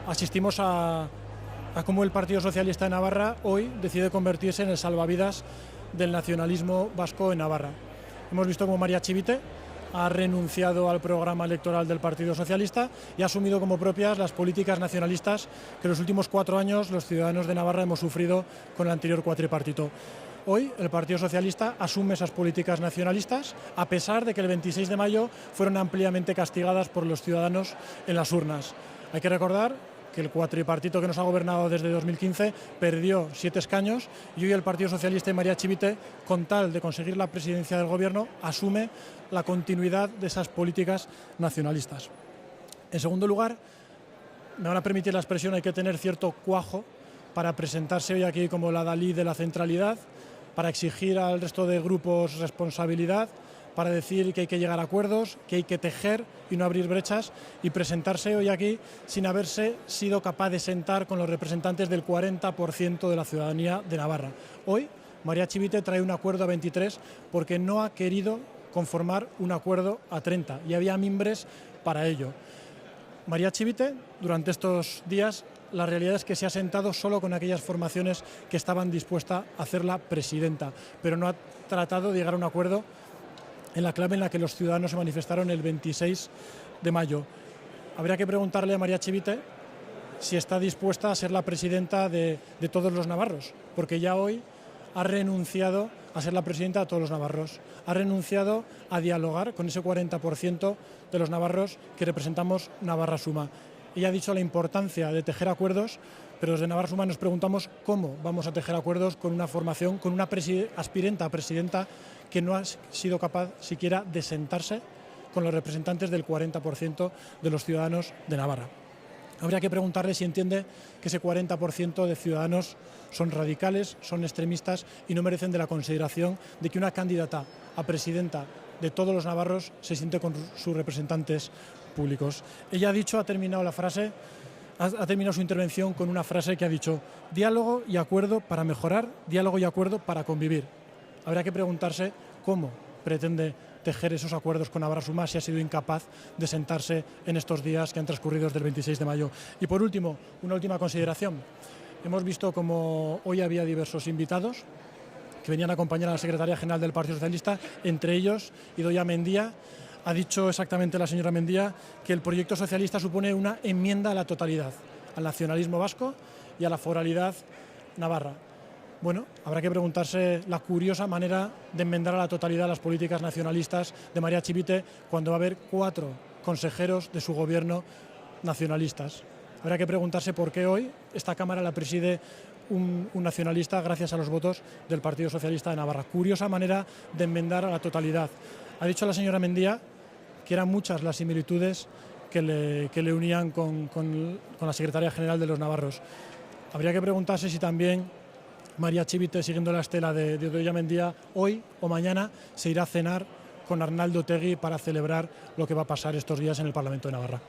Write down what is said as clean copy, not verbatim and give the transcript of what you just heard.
asistimos a cómo el Partido Socialista de Navarra hoy decide convertirse en el salvavidas del nacionalismo vasco en Navarra. Hemos visto cómo María Chivite ha renunciado al programa electoral del Partido Socialista y ha asumido como propias las políticas nacionalistas que en los últimos 4 años los ciudadanos de Navarra hemos sufrido con el anterior cuatripartito. Hoy el Partido Socialista asume esas políticas nacionalistas, a pesar de que el 26 de mayo fueron ampliamente castigadas por los ciudadanos en las urnas. Hay que recordar que el cuatripartito que nos ha gobernado desde 2015 perdió 7 escaños y hoy el Partido Socialista y María Chivite, con tal de conseguir la presidencia del gobierno, asume la continuidad de esas políticas nacionalistas. En segundo lugar, me van a permitir la expresión, hay que tener cierto cuajo para presentarse hoy aquí como la Dalí de la centralidad, para exigir al resto de grupos responsabilidad, para decir que hay que llegar a acuerdos, que hay que tejer y no abrir brechas, y presentarse hoy aquí sin haberse sido capaz de sentar con los representantes del 40% de la ciudadanía de Navarra. Hoy María Chivite trae un acuerdo a 23 porque no ha querido conformar un acuerdo a 30 y había mimbres para ello. María Chivite, durante estos días, la realidad es que se ha sentado solo con aquellas formaciones que estaban dispuestas a hacerla presidenta, pero no ha tratado de llegar a un acuerdo en la clave en la que los ciudadanos se manifestaron el 26 de mayo. Habría que preguntarle a María Chivite si está dispuesta a ser la presidenta de todos los navarros, porque ya hoy ha renunciado a ser la presidenta de todos los navarros, ha renunciado a dialogar con ese 40% de los navarros que representamos Navarra Suma. Ella ha dicho la importancia de tejer acuerdos, pero desde Navarra Suma nos preguntamos cómo vamos a tejer acuerdos con una formación, con una aspirante a presidenta que no ha sido capaz siquiera de sentarse con los representantes del 40% de los ciudadanos de Navarra. Habría que preguntarle si entiende que ese 40% de ciudadanos son radicales, son extremistas y no merecen de la consideración de que una candidata a presidenta de todos los navarros se siente con sus representantes públicos. Ella ha terminado su intervención con una frase que ha dicho: diálogo y acuerdo para mejorar, diálogo y acuerdo para convivir. Habrá que preguntarse cómo pretende tejer esos acuerdos con Navarra Suma si ha sido incapaz de sentarse en estos días que han transcurrido desde el 26 de mayo. Y por último, una última consideración. Hemos visto como hoy había diversos invitados que venían a acompañar a la secretaria general del Partido Socialista, entre ellos Idoia Mendia. Ha dicho exactamente la señora Mendia que el proyecto socialista supone una enmienda a la totalidad, al nacionalismo vasco y a la foralidad navarra. Bueno, habrá que preguntarse la curiosa manera de enmendar a la totalidad las políticas nacionalistas de María Chivite cuando va a haber 4 consejeros de su gobierno nacionalistas. Habrá que preguntarse por qué hoy esta Cámara la preside un nacionalista gracias a los votos del Partido Socialista de Navarra. Curiosa manera de enmendar a la totalidad. Ha dicho la señora Mendia que eran muchas las similitudes que le unían con la secretaria general de los navarros. Habría que preguntarse si también María Chivite, siguiendo la estela de Idoia Mendia, hoy o mañana se irá a cenar con Arnaldo Otegi para celebrar lo que va a pasar estos días en el Parlamento de Navarra.